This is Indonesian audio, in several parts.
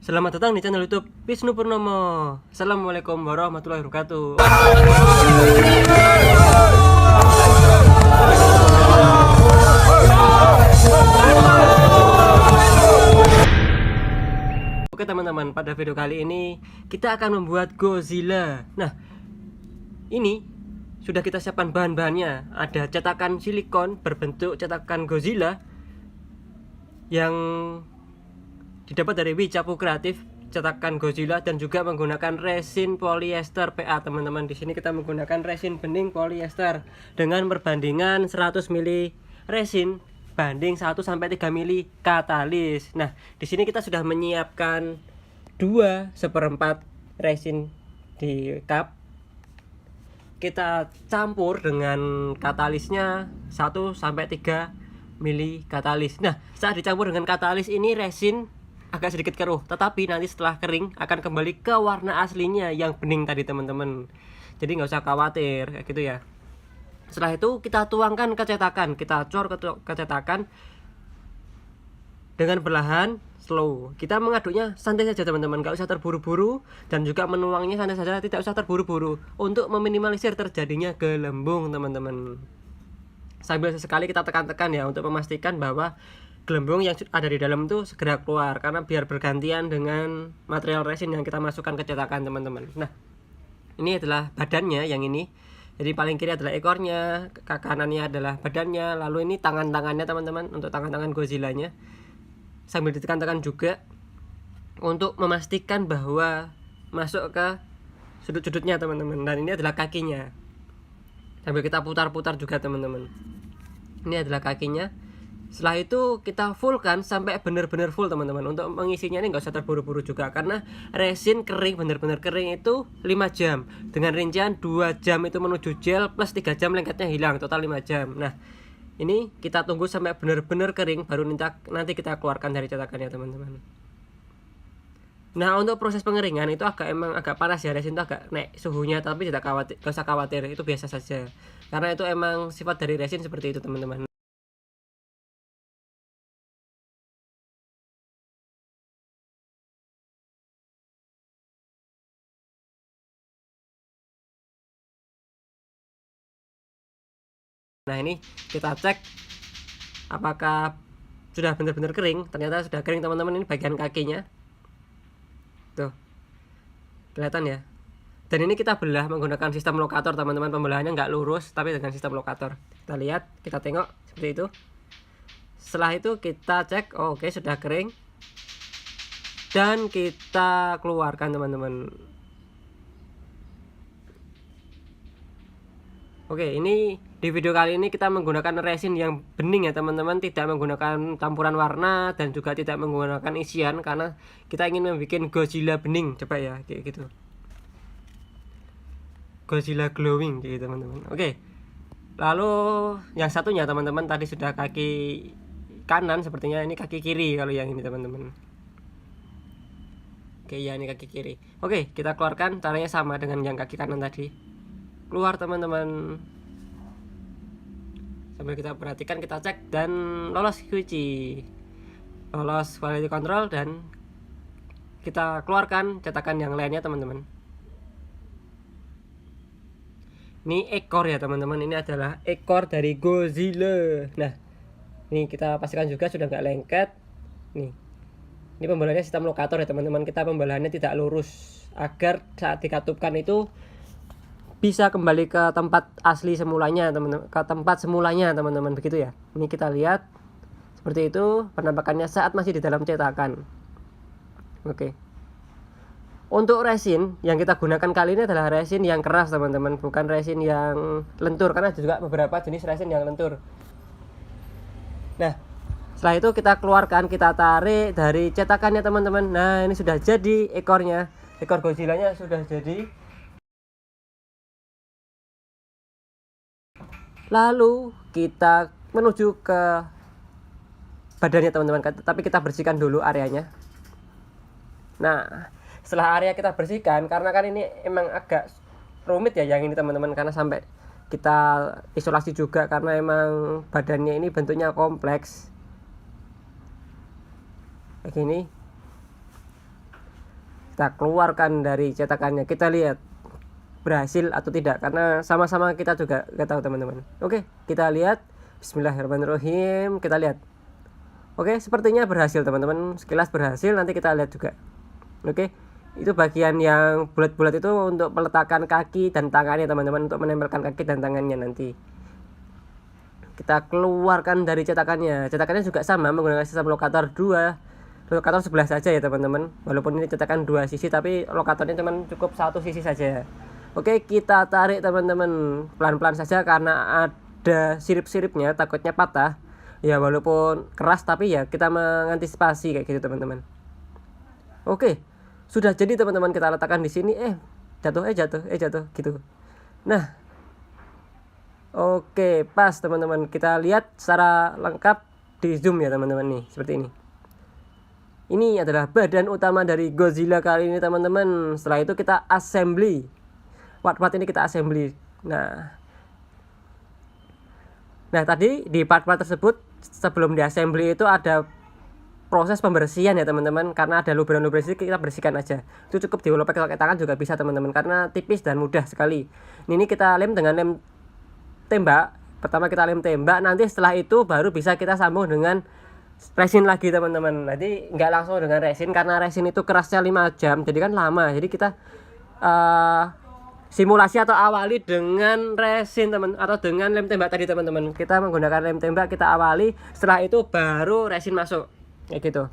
Selamat datang di channel YouTube Wisnu Purnomo. Assalamualaikum warahmatullahi wabarakatuh. Oke teman-teman, pada video kali ini kita akan membuat Godzilla. Nah, ini sudah kita siapkan bahan-bahannya. Ada cetakan silikon berbentuk cetakan Godzilla yang didapat dari Wicapu Kreatif, cetakan Godzilla, dan juga menggunakan resin polyester PA teman-teman. Di sini kita menggunakan resin bening polyester dengan perbandingan 100 ml resin banding 1 sampai 3 ml katalis. Nah, di sini kita sudah menyiapkan 2/4 resin di cup. Kita campur dengan katalisnya 1 sampai 3 ml katalis. Nah, saat dicampur dengan katalis ini resin agak sedikit keruh, tetapi nanti setelah kering akan kembali ke warna aslinya yang bening tadi teman-teman. Jadi nggak usah khawatir kayak gitu ya. Setelah itu kita tuangkan ke cetakan, kita cor ke cetakan dengan perlahan, slow. Kita mengaduknya santai saja teman-teman, nggak usah terburu-buru, dan juga menuangnya santai saja, tidak usah terburu-buru untuk meminimalisir terjadinya gelembung teman-teman. Sambil sesekali kita tekan-tekan ya untuk memastikan bahwa gelembung yang ada di dalam itu segera keluar, karena biar bergantian dengan material resin yang kita masukkan ke cetakan teman-teman. Nah, ini adalah badannya yang ini. Jadi paling kiri adalah ekornya, ke kanannya adalah badannya, lalu ini tangan-tangannya teman-teman, untuk tangan-tangan Godzilla-nya. Sambil ditekan-tekan juga untuk memastikan bahwa masuk ke sudut-sudutnya teman-teman. Dan ini adalah kakinya. Sambil kita putar-putar juga teman-teman. Ini adalah kakinya. Setelah itu kita fullkan sampai benar-benar full teman-teman. Untuk mengisinya ini nggak usah terburu-buru juga, karena resin kering, benar-benar kering itu 5 jam. Dengan rincian 2 jam itu menuju gel plus 3 jam lengketnya hilang, total 5 jam. Nah, ini kita tunggu sampai benar-benar kering, baru nanti kita keluarkan dari cetakannya teman-teman. Nah, untuk proses pengeringan itu emang agak panas ya, resin itu agak naik suhunya, tapi tidak usah khawatir, itu biasa saja. Karena itu emang sifat dari resin seperti itu teman-teman. Nah, ini kita cek apakah sudah benar-benar kering. Ternyata sudah kering teman-teman. Ini bagian kakinya tuh, kelihatan ya. Dan ini kita belah menggunakan sistem lokator teman-teman. Pembelahannya nggak lurus, tapi dengan sistem lokator. Kita lihat, kita tengok seperti itu. Setelah itu kita cek, oh, oke, sudah kering, dan kita keluarkan teman-teman. Oke, ini di video kali ini kita menggunakan resin yang bening ya teman-teman, tidak menggunakan campuran warna dan juga tidak menggunakan isian, karena kita ingin membuat Godzilla bening. Coba ya, kayak gitu, Godzilla glowing gitu teman-teman. Oke, lalu yang satunya teman-teman, tadi sudah kaki kanan, sepertinya ini kaki kiri kalau yang ini teman-teman. Oke ya, ini kaki kiri. Oke, kita keluarkan, caranya sama dengan yang kaki kanan tadi. Keluar teman-teman. Sambil kita perhatikan, kita cek, dan lolos QC, lolos quality control, dan kita keluarkan cetakan yang lainnya teman-teman. Ini ekor ya teman-teman, ini adalah ekor dari Godzilla. Nah, ini kita pastikan juga sudah nggak lengket. Ini pembelahannya sistem lokator ya teman-teman. Kita pembelahannya tidak lurus, agar saat dikatupkan itu bisa kembali ke tempat asli semulanya teman-teman, ke tempat semulanya teman-teman, begitu ya. Ini kita lihat seperti itu penampakannya saat masih di dalam cetakan. Oke. Untuk resin yang kita gunakan kali ini adalah resin yang keras teman-teman, bukan resin yang lentur, karena ada juga beberapa jenis resin yang lentur. Nah, setelah itu kita keluarkan, kita tarik dari cetakannya teman-teman. Nah, ini sudah jadi ekornya, ekor Godzilla-nya sudah jadi. Lalu kita menuju ke badannya teman-teman, tapi kita bersihkan dulu areanya. Nah, setelah area kita bersihkan, karena kan ini emang agak rumit ya yang ini teman-teman, karena sampai kita isolasi juga, karena emang badannya ini bentuknya kompleks kayak gini. Kita keluarkan dari cetakannya, kita lihat berhasil atau tidak, karena sama-sama kita juga nggak tahu teman-teman. Oke, kita lihat. Bismillahirrahmanirrahim. Kita lihat. Oke, sepertinya berhasil teman-teman, sekilas berhasil. Nanti kita lihat juga. Oke, itu bagian yang bulat-bulat itu untuk peletakan kaki dan tangannya teman-teman, untuk menempelkan kaki dan tangannya. Nanti kita keluarkan dari cetakannya. Cetakannya juga sama, menggunakan sistem lokator 2, lokator sebelah saja ya teman-teman. Walaupun ini cetakan 2 sisi, tapi lokatornya teman cukup 1 sisi saja. Oke, kita tarik teman-teman, pelan-pelan saja karena ada sirip-siripnya, takutnya patah. Ya walaupun keras, tapi ya kita mengantisipasi kayak gitu teman-teman. Oke, sudah jadi teman-teman, kita letakkan di sini. Jatuh gitu. Nah, oke, pas teman-teman. Kita lihat secara lengkap di zoom ya teman-teman nih, seperti ini. Ini adalah badan utama dari Godzilla kali ini teman-teman. Setelah itu kita assembly. Part-part ini kita assembly. Nah, tadi di part-part tersebut sebelum diassembly itu ada proses pembersihan ya teman-teman, karena ada lubang-lubang sedikit, kita bersihkan aja. Itu cukup diolopek pakai tangan juga bisa teman-teman, karena tipis dan mudah sekali. Ini kita lem dengan lem tembak. Pertama kita lem tembak, nanti setelah itu baru bisa kita sambung dengan resin lagi teman-teman. Nanti nggak langsung dengan resin, karena resin itu kerasnya 5 jam, jadi kan lama. Jadi kita simulasi atau awali dengan resin teman, atau dengan lem tembak tadi teman-teman. Kita menggunakan lem tembak, kita awali, setelah itu baru resin masuk kayak gitu.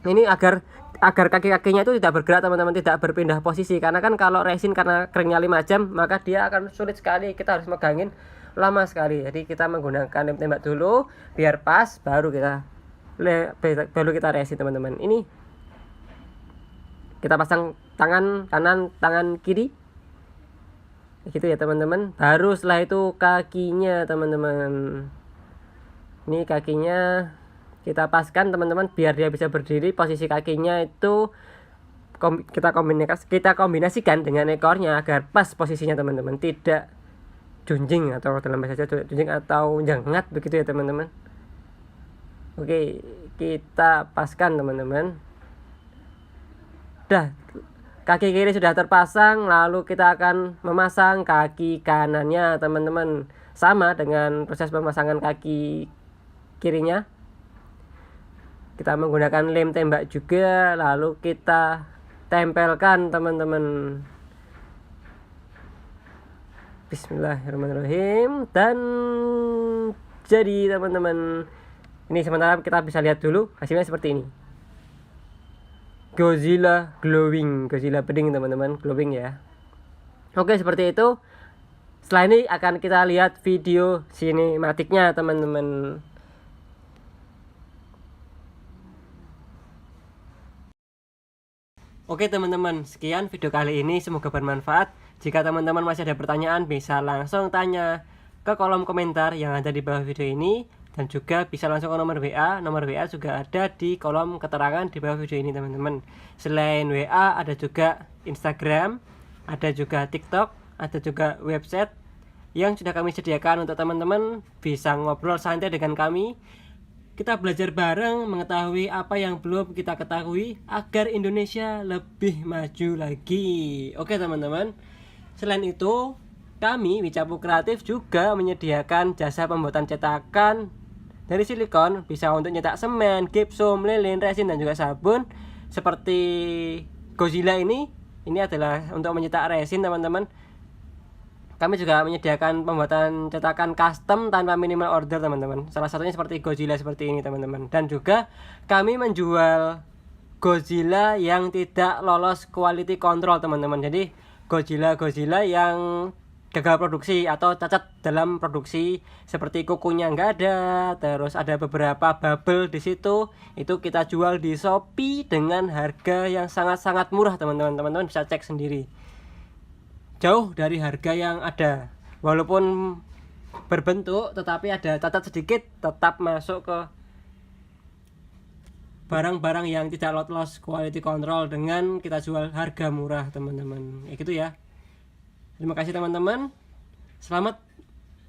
Ini agar kaki-kakinya itu tidak bergerak teman-teman, tidak berpindah posisi, karena kan kalau resin karena keringnya 5 jam maka dia akan sulit sekali, kita harus megangin lama sekali. Jadi kita menggunakan lem tembak dulu biar pas, baru kita resin teman-teman. Ini kita pasang tangan kanan, tangan kiri gitu ya teman-teman. Baru setelah itu kakinya teman-teman. Ini kakinya kita paskan teman-teman, biar dia bisa berdiri. Posisi kakinya itu kita kombinasikan dengan ekornya agar pas posisinya teman-teman, tidak junjing atau dalam bahasa Jawa junjing atau jangat begitu ya teman-teman. Oke, kita paskan teman-teman. Dah, kaki kiri sudah terpasang, lalu kita akan memasang kaki kanannya teman-teman. Sama dengan proses pemasangan kaki kirinya. Kita menggunakan lem tembak juga, lalu kita tempelkan teman-teman. Bismillahirrahmanirrahim. Dan jadi teman-teman, ini sementara kita bisa lihat dulu hasilnya seperti ini. Godzilla glowing, Godzilla bening teman-teman, glowing ya. Oke, seperti itu. Setelah ini akan kita lihat video sinematiknya teman-teman. Oke teman-teman, sekian video kali ini, semoga bermanfaat. Jika teman-teman masih ada pertanyaan, bisa langsung tanya ke kolom komentar yang ada di bawah video ini, dan juga bisa langsung ke nomor WA. Nomor WA juga ada di kolom keterangan di bawah video ini teman-teman. Selain WA ada juga Instagram, ada juga TikTok, ada juga website yang sudah kami sediakan untuk teman-teman bisa ngobrol santai dengan kami. Kita belajar bareng, mengetahui apa yang belum kita ketahui agar Indonesia lebih maju lagi. Oke teman-teman, selain itu kami Wicapu Kreatif juga menyediakan jasa pembuatan cetakan dari silikon, bisa untuk nyetak semen, gipsum, lilin, resin, dan juga sabun. Seperti Godzilla ini adalah untuk mencetak resin teman-teman. Kami juga menyediakan pembuatan cetakan custom tanpa minimal order teman-teman. Salah satunya seperti Godzilla seperti ini teman-teman. Dan juga kami menjual Godzilla yang tidak lolos quality control teman-teman. Jadi Godzilla yang gagal produksi atau cacat dalam produksi, seperti kukunya nggak ada, terus ada beberapa bubble di situ, itu kita jual di Shopee dengan harga yang sangat-sangat murah teman-teman. Teman-teman bisa cek sendiri, jauh dari harga yang ada. Walaupun berbentuk tetapi ada cacat sedikit, tetap masuk ke barang-barang yang tidak lolos quality control dengan kita jual harga murah teman-teman. Ya gitu ya. Terima kasih teman-teman. Selamat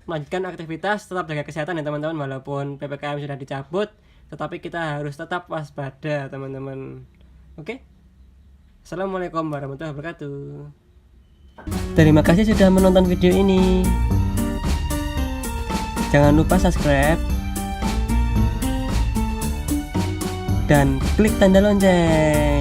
melanjutkan aktivitas, tetap jaga kesehatan ya teman-teman. Walaupun PPKM sudah dicabut, tetapi kita harus tetap waspada teman-teman. Oke? Assalamualaikum warahmatullahi wabarakatuh. Terima kasih sudah menonton video ini. Jangan lupa subscribe dan klik tanda lonceng.